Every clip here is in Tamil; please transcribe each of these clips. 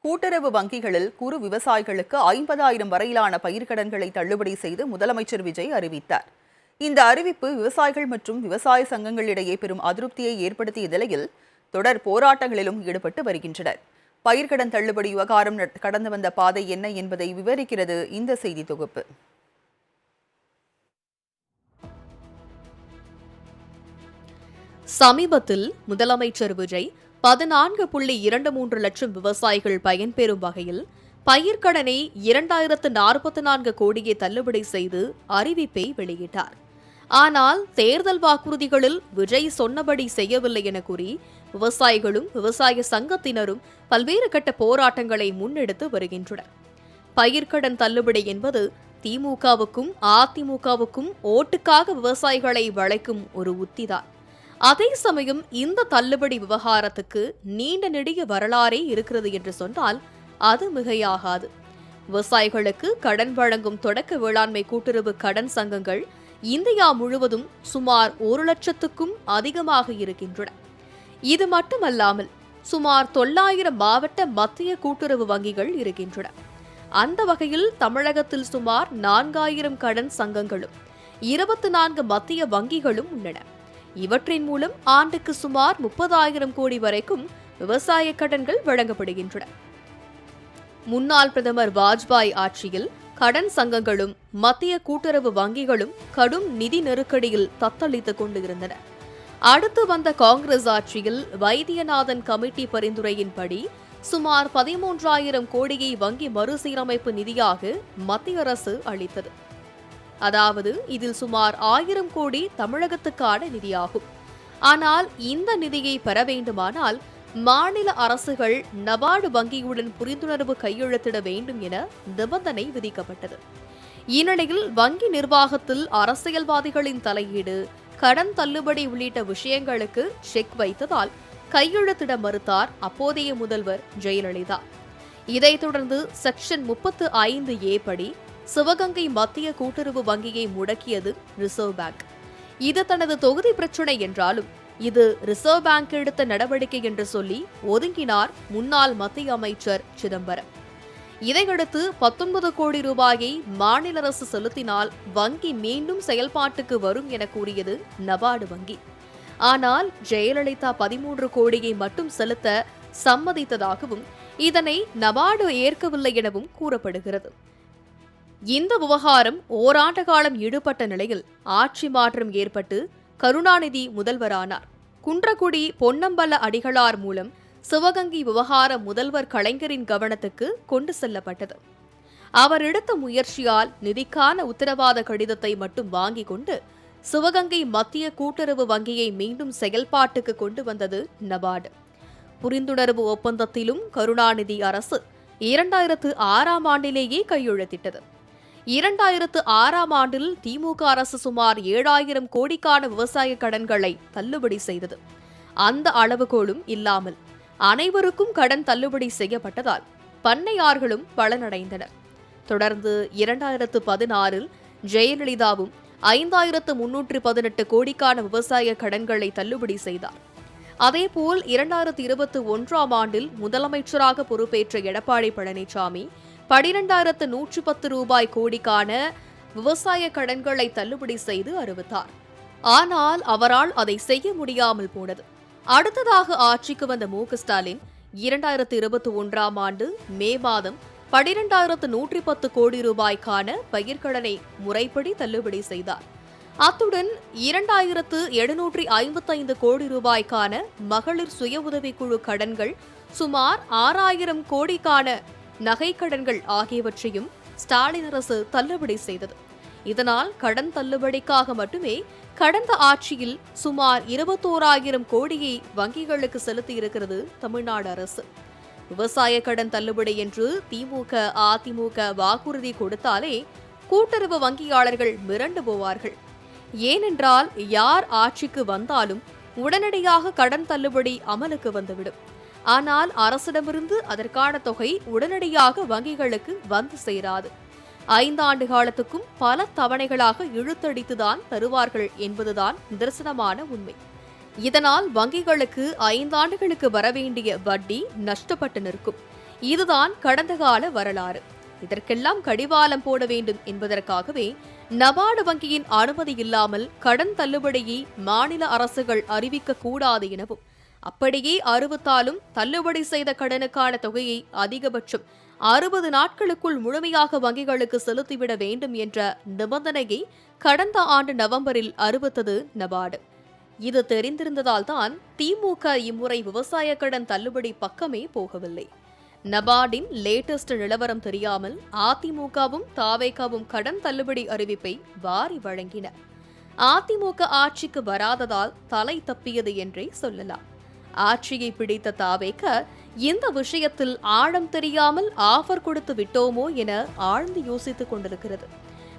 கூட்டுறவு வங்கிகளில் குறு விவசாயிகளுக்கு 50,000 வரையிலான பயிர்க்கடன்களை தள்ளுபடி செய்து முதலமைச்சர் விஜய் அறிவித்தார். இந்த அறிவிப்பு விவசாயிகள் மற்றும் விவசாய சங்கங்களிடையே பெரும் அதிருப்தியை ஏற்படுத்திய நிலையில் தொடர் போராட்டங்களிலும் ஈடுபட்டு வருகின்றனர். பயிர்க்கடன் தள்ளுபடி விவகாரம் கடந்து வந்த பாதை என்ன என்பதை விவரிக்கிறது இந்த செய்தி தொகுப்பு. சமீபத்தில் முதலமைச்சர் விஜய் 14.23 லட்சம் விவசாயிகள் பயன்பெறும் வகையில் பயிர்க்கடனை 2044 கோடியை தள்ளுபடி செய்து அறிவிப்பை வெளியிட்டார். ஆனால் தேர்தல் வாக்குறுதிகளில் விஜய் சொன்னபடி செய்யவில்லை என கூறி விவசாயிகளும் விவசாய சங்கத்தினரும் பல்வேறு கட்ட போராட்டங்களை முன்னெடுத்து வருகின்றனர். பயிர்க்கடன் தள்ளுபடி என்பது திமுகவுக்கும் அதிமுகவுக்கும் ஓட்டுக்காக விவசாயிகளை வளைக்கும் ஒரு உத்திதான். அதே சமயம் இந்த தள்ளுபடி விவகாரத்துக்கு நீண்ட நெடிய வரலாறே இருக்கிறது என்று சொன்னால் அது மிகையாகாது. விவசாயிகளுக்கு கடன் வழங்கும் தொடக்க வேளாண்மை கூட்டுறவு கடன் சங்கங்கள் இந்தியா முழுவதும் சுமார் 1 லட்சத்துக்கும் அதிகமாக இருக்கின்றன. இது மட்டுமல்லாமல் சுமார் 900 மாவட்ட மத்திய கூட்டுறவு வங்கிகள் இருக்கின்றன. அந்த வகையில் தமிழகத்தில் சுமார் 4000 கடன் சங்கங்களும் 24 மத்திய வங்கிகளும் உள்ளன. இவற்றின் மூலம் ஆண்டுக்கு சுமார் 30,000 கோடி வரைக்கும் விவசாய கடன்கள் வழங்கப்படுகின்றன. முன்னாள் பிரதமர் வாஜ்பாய் ஆட்சியில் கடன் சங்கங்களும் மத்திய கூட்டுறவு வங்கிகளும் கடும் நிதி நெருக்கடியில் தத்தளித்துக் கொண்டிருந்தன. அடுத்து வந்த காங்கிரஸ் ஆட்சியில் வைத்தியநாதன் கமிட்டி பரிந்துரையின்படி சுமார் 13,000 கோடியை வங்கி மறுசீரமைப்பு நிதியாக மத்திய அரசு அளித்தது. அதாவது இதில் சுமார் 1000 கோடி தமிழகத்துக்கான நிதியாகும். ஆனால் இந்த நிதியை பெற வேண்டுமானால் மாநில அரசுகள் நபார்டு வங்கியுடன் புரிந்துணர்வு கையெழுத்திட வேண்டும் என நிபந்தனை விதிக்கப்பட்டது. இந்நிலையில் வங்கி நிர்வாகத்தில் அரசியல்வாதிகளின் தலையீடு, கடன் தள்ளுபடி உள்ளிட்ட விஷயங்களுக்கு செக் வைத்ததால் கையெழுத்திட மறுத்தார் அப்போதைய முதல்வர் ஜெயலலிதா. இதைத் தொடர்ந்து செக்ஷன் 35A படி சிவகங்கை மத்திய கூட்டுறவு வங்கியை முடக்கியது ரிசர்வ் பேங்க். இது தனது தொகுதி பிரச்சினை என்றாலும் இது ரிசர்வ் பேங்க் எடுத்த நடவடிக்கை என்று சொல்லி ஒதுங்கினார் முன்னாள் மத்திய அமைச்சர் சிதம்பரம். இதையடுத்து 19 கோடி ரூபாயை மாநில அரசு செலுத்தினால் வங்கி மீண்டும் செயல்பாட்டுக்கு வரும் என கூறியது நபார்டு வங்கி. ஆனால் ஜெயலலிதா 13 கோடியை மட்டும் செலுத்த சம்மதித்ததாகவும் இதனை நபார்டு ஏற்கவில்லை எனவும் கூறப்படுகிறது. இந்த விவகாரம் ஓராண்டு காலம் ஈடுபட்ட நிலையில் ஆட்சி மாற்றம் ஏற்பட்டு கருணாநிதி முதல்வரானார். குன்றக்குடி பொன்னம்பல அடிகளார் மூலம் சிவகங்கை விவகாரம் முதல்வர் கலைஞரின் கவனத்துக்கு கொண்டு செல்லப்பட்டது. அவர் எடுத்த முயற்சியால் நிதிக்கான உத்தரவாத கடிதத்தை மட்டும் வாங்கிக் கொண்டு சிவகங்கை மத்திய கூட்டுறவு வங்கியை மீண்டும் செயல்பாட்டுக்கு கொண்டு வந்தது நபார்டு. புரிந்துணர்வு ஒப்பந்தத்திலும் கருணாநிதி அரசு 2006ஆம் ஆண்டிலேயே கையெழுத்திட்டது. 2006ஆம் ஆண்டில் திமுக அரசு சுமார் 7,000 கோடிக்கான விவசாய கடன்களை தள்ளுபடி செய்தது. அந்த அளவுகோலும் இல்லாமல் அனைவருக்கும் கடன் தள்ளுபடி செய்யப்பட்டதால் பண்ணையார்களும் பலனடைந்தனர். தொடர்ந்து 2016இல் ஜெயலலிதாவும் 5,318 கோடிக்கான விவசாய கடன்களை தள்ளுபடி செய்தார். அதேபோல் 2021ஆம் ஆண்டில் முதலமைச்சராக பொறுப்பேற்ற எடப்பாடி பழனிசாமி 12,110 ரூபாய் கோடிக்கான விவசாய கடன்களை தள்ளுபடி செய்து அறிவித்தார். ஆனால் அவரால் அதை செய்ய முடியாமல் போனது. அடுத்ததாக ஆட்சிக்கு வந்த மு.க. ஸ்டாலின் 2021ஆம் ஆண்டு மே மாதம் 12,110 கோடி ரூபாய்க்கான பயிர்க்கடனை முறைப்படி தள்ளுபடி செய்தார். அத்துடன் 2,755 கோடி ரூபாய்க்கான மகளிர் சுய உதவிக்குழு கடன்கள், சுமார் 6,000 கோடிக்கான நகைக்கடன்கள் ஆகியவற்றையும் ஸ்டாலின் அரசு தள்ளுபடி செய்தது. இதனால் கடன் தள்ளுபடிக்காக மட்டுமே கடந்த ஆட்சியில் சுமார் 21,000 கோடியை வங்கிகளுக்கு செலுத்தியிருக்கிறது தமிழ்நாடு அரசு. விவசாய கடன் தள்ளுபடி என்று திமுக அதிமுக வாக்குறுதி கொடுத்தாலே கூட்டுறவு வங்கியாளர்கள் மிரண்டு போவார்கள். ஏனென்றால் யார் ஆட்சிக்கு வந்தாலும் உடனடியாக கடன் தள்ளுபடி அமலுக்கு வந்துவிடும். ஆனால் அரசிடமிருந்து அதற்கான தொகை உடனடியாக வங்கிகளுக்கு வந்து சேராது. 5 ஆண்டு காலத்துக்கும் பல தவணைகளாக இழுத்தடித்துதான் தருவார்கள் என்பதுதான் நிதர்சனமான உண்மை. இதனால் வங்கிகளுக்கு 5 ஆண்டுகளுக்கு வரவேண்டிய வட்டி நஷ்டப்பட்டு நிற்கும். இதுதான் கடந்த கால வரலாறு. இதற்கெல்லாம் கடிவாளம் போட வேண்டும் என்பதற்காகவே நபார்டு வங்கியின் அனுமதி இல்லாமல் கடன் தள்ளுபடியை மாநில அரசுகள் அறிவிக்க கூடாது எனவும், அப்படியே அறிவித்தாலும் தள்ளுபடி செய்த கடனுக்கான தொகையை அதிகபட்சம் 60 நாட்களுக்குள் முழுமையாக வங்கிகளுக்கு செலுத்திவிட வேண்டும் என்ற நிபந்தனையை கடந்த ஆண்டு நவம்பரில் அறிவித்தது நபார்டு. இது தெரிந்திருந்ததால் தான் திமுக இம்முறை விவசாய கடன் தள்ளுபடி பக்கமே போகவில்லை. நபார்டின் லேட்டஸ்ட் நிலவரம் தெரியாமல் அதிமுகவும் தாவேகாவும் கடன் தள்ளுபடி அறிவிப்பை வாரி வழங்கின. அதிமுக ஆட்சிக்கு வராததால் தலை தப்பியது என்றே சொல்லலாம். ஆட்சியை பிடித்த தாவேக இந்த விஷயத்தில் ஆழம் தெரியாமல் ஆஃபர் கொடுத்து விட்டோமோ என ஆழ்ந்து யோசித்துக் கொண்டிருக்கிறது.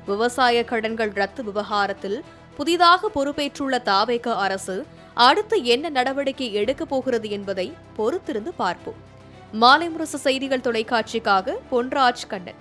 விவசாய கடன்கள் ரத்து விவகாரத்தில் புதிதாக பொறுப்பேற்றுள்ள தாவேக அரசு அடுத்து என்ன நடவடிக்கை எடுக்கப் போகிறது என்பதை பொறுத்திருந்து பார்ப்போம். மாலை முரசு செய்திகள் தொலைக்காட்சிக்காக பொன்ராஜ் கண்ணன்.